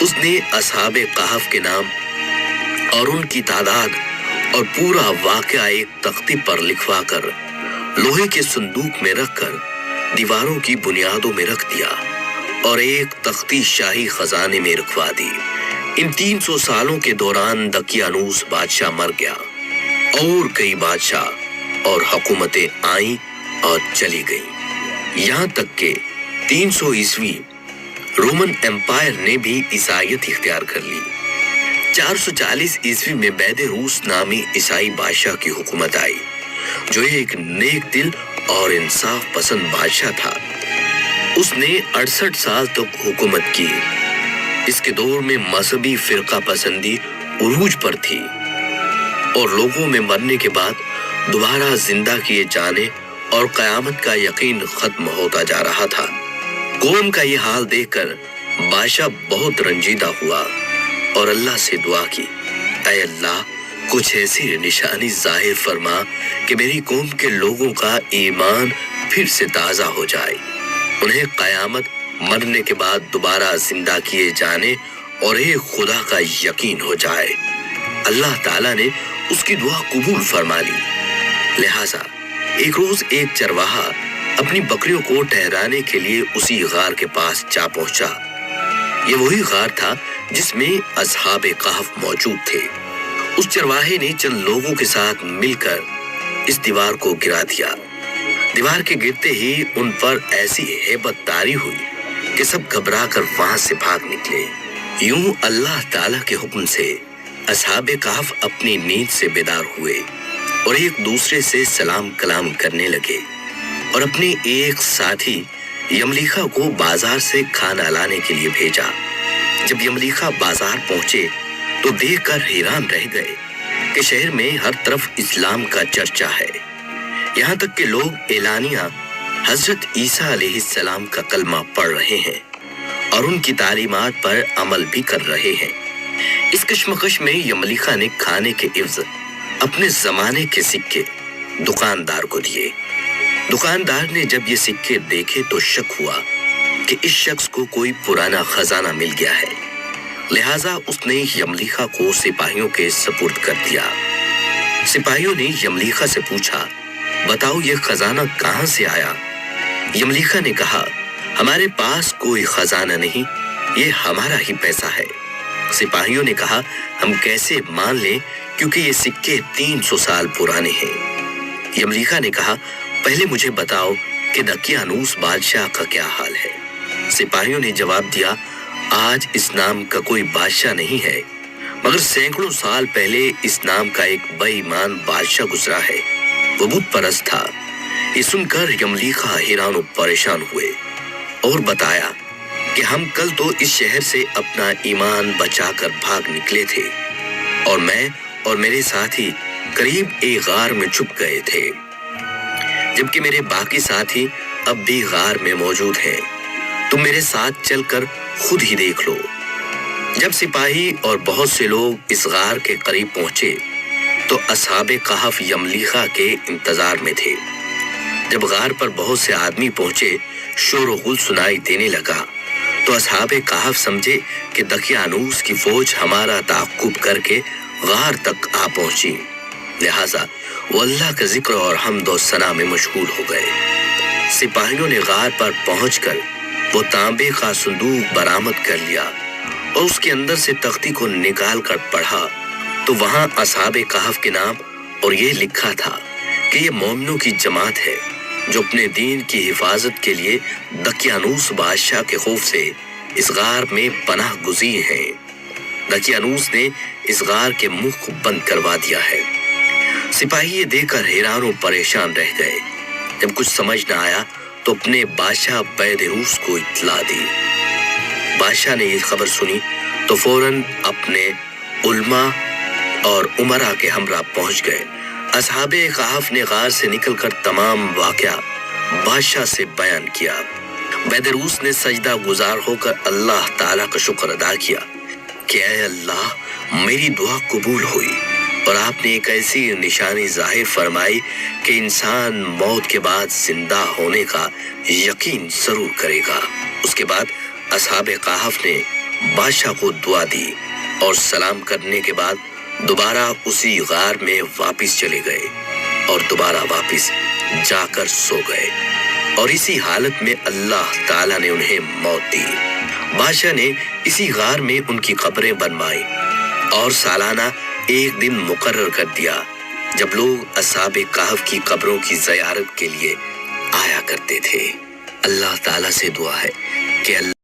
اس نے اصحاب کہف کے نام اور ان کی تعداد اور پورا واقعہ ایک تختی پر لکھوا کر لوہے کے صندوق میں رکھ کر دیواروں کی بنیادوں میں رکھ دیا اور ایک تختی شاہی خزانے میں رکھوا دی۔ ان 300 سالوں کے دوران دقیانوس بادشاہ مر گیا اور کئی بادشاہ اور حکومتیں آئیں اور چلی گئیں، یہاں تک کہ 300 عیسوی رومن امپائر نے بھی عیسائیت اختیار کر لی۔ 440 عیسوی میں بیدروس نامی عیسائی بادشاہ کی حکومت آئی، جو ایک نیک دل اور انصاف پسند بادشاہ تھا۔ اس نے 68 سال تک حکومت کی۔ اس کے دور میں مذہبی فرقہ پسندی عروج پر تھی اور لوگوں میں مرنے کے بعد دوبارہ زندہ کیے جانے اور قیامت کا یقین ختم ہوتا جا رہا تھا۔ قوم کا یہ حال دیکھ کر بادشاہ بہت رنجیدہ ہوا اور اللہ سے دعا کی، اے اللہ کچھ ایسی نشانی ظاہر فرما کہ میری قوم کے لوگوں کا ایمان پھر سے تازہ ہو جائے، انہیں قیامت، مرنے کے بعد دوبارہ زندہ کیے جانے اور ایک خدا کا یقین ہو جائے۔ اللہ تعالیٰ نے اس کی دعا قبول فرما لی۔ لہٰذا ایک روز ایک چرواہا اپنی بکریوں کو ٹھہرانے کے لیے اسی غار کے پاس جا پہنچا۔ یہ وہی غار تھا جس میں اصحاب کہف موجود تھے۔ اس چرواہے نے چند لوگوں کے ساتھ مل کر اس دیوار کو گرا دیا۔ دیوار کے گرتے ہی ان پر ایسی ہیبت طاری ہوئی کہ سب گھبرا کر وہاں سے بھاگ نکلے۔ یوں اللہ تعالیٰ کے حکم سے اصحاب کہف اپنی نیند سے بیدار ہوئے اور ایک دوسرے سے سلام کلام کرنے لگے اور اپنے ایک ساتھی یملیخا کو بازار سے کھانا لانے کے لیے بھیجا۔ جب یملیخا بازار پہنچے تو دیکھ کر حیران رہ گئے کہ شہر میں ہر طرف اسلام کا چرچا ہے، یہاں تک کہ لوگ اعلانیہ حضرت عیسیٰ علیہ السلام کا کلمہ پڑھ رہے ہیں اور ان کی تعلیمات پر عمل بھی کر رہے ہیں۔ اس کشمکش میں یملیخا نے کھانے کے عوض اپنے زمانے کے سکے دکاندار کو دیے۔ دکاندار نے جب یہ سکے دیکھے تو شک ہوا کہ اس شخص کو کوئی پرانا خزانہ مل گیا ہے، لہٰذا اس نے یملیخا کو سپاہیوں کے سپرد کر دیا۔ سپاہیوں نے یملیخا سے پوچھا، بتاؤ یہ خزانہ کہاں سے آیا؟ یملیخا نے کہا، ہمارے پاس کوئی خزانہ نہیں، یہ ہمارا ہی پیسہ ہے۔ سپاہیوں نے کہا، ہم کیسے مان لیں کیونکہ یہ سکے 300 سال پرانے ہیں۔ یملیخا نے کہا، پہلے مجھے بتاؤ کہ دقیانوس بادشاہ کا کیا حال ہے؟ سپاہیوں نے جواب دیا، آج اس نام کا کوئی بادشاہ نہیں ہے، مگر سینکڑوں سال پہلے اس نام کا ایک بے ایمان بادشاہ گزرا ہے، وہ بت پرست تھا۔ یہ سن کر یملیخا حیران و پریشان ہوئے اور بتایا کہ ہم کل تو اس شہر سے اپنا ایمان بچا کر بھاگ نکلے تھے اور میں اور میرے ساتھی قریب ایک غار میں چھپ گئے تھے، جبکہ میرے باقی ساتھی اب بھی غار میں موجود ہیں۔ تم میرے ساتھ چل کر خود ہی دیکھ لو۔ جب سپاہی اور بہت سے لوگ اس غار کے قریب پہنچے تو اصحاب کہف یملیخا کے انتظار میں تھے۔ جب غار پر بہت سے آدمی پہنچے، شور و غل سنائی دینے لگا تو اصحاب کہف سمجھے کہ دقیانوس کی فوج ہمارا تعاقب کر کے غار تک آ پہنچی، لہٰذا وہ اللہ کا ذکر اور حمد و ثنا میں مشغول ہو گئے۔ سپاہیوں نے غار پر پہنچ کر وہ تانبے کا صندوق برآمد کر لیا اور اس کے اندر سے تختی کو نکال کر پڑھا تو وہاں اصحاب کہف کے نام اور یہ لکھا تھا کہ یہ مومنوں کی جماعت ہے جو اپنے دین کی حفاظت کے لیے دقیانوس بادشاہ کے خوف سے اس غار میں پناہ گزین ہیں۔ دقیانوس نے اس غار کے منہ کو بند کروا دیا ہے۔ سپاہی یہ دیکھ کر حیران و پریشان رہ گئے۔ جب کچھ سمجھ نہ آیا تو اپنے بادشاہ بیدروس کو اطلاع دی۔ بادشاہ نے یہ خبر سنی تو فوراً اپنے علماء اور امراء کے ہمراہ پہنچ گئے۔ اصحاب کہف نے غار سے نکل کر تمام واقعہ بادشاہ سے بیان کیا۔ بیدروس نے سجدہ گزار ہو کر اللہ تعالیٰ کا شکر ادا کیا کہ اے اللہ، میری دعا قبول ہوئی اور آپ نے ایک ایسی نشانی ظاہر فرمائی کہ انسان موت کے بعد زندہ ہونے کا یقین ضرور کرے گا۔ اس کے بعد اصحاب کہف نے بادشاہ کو دعا دی اور سلام کرنے کے بعد دوبارہ اسی غار میں واپس چلے گئے اور دوبارہ واپس جا کر سو گئے، اور اسی حالت میں اللہ تعالیٰ نے انہیں موت دی۔ بادشاہ نے اسی غار میں ان کی قبریں بنوائی اور سالانہ ایک دن مقرر کر دیا جب لوگ اصحاب کہف کی قبروں کی زیارت کے لیے آیا کرتے تھے۔ اللہ تعالیٰ سے دعا ہے کہ اللہ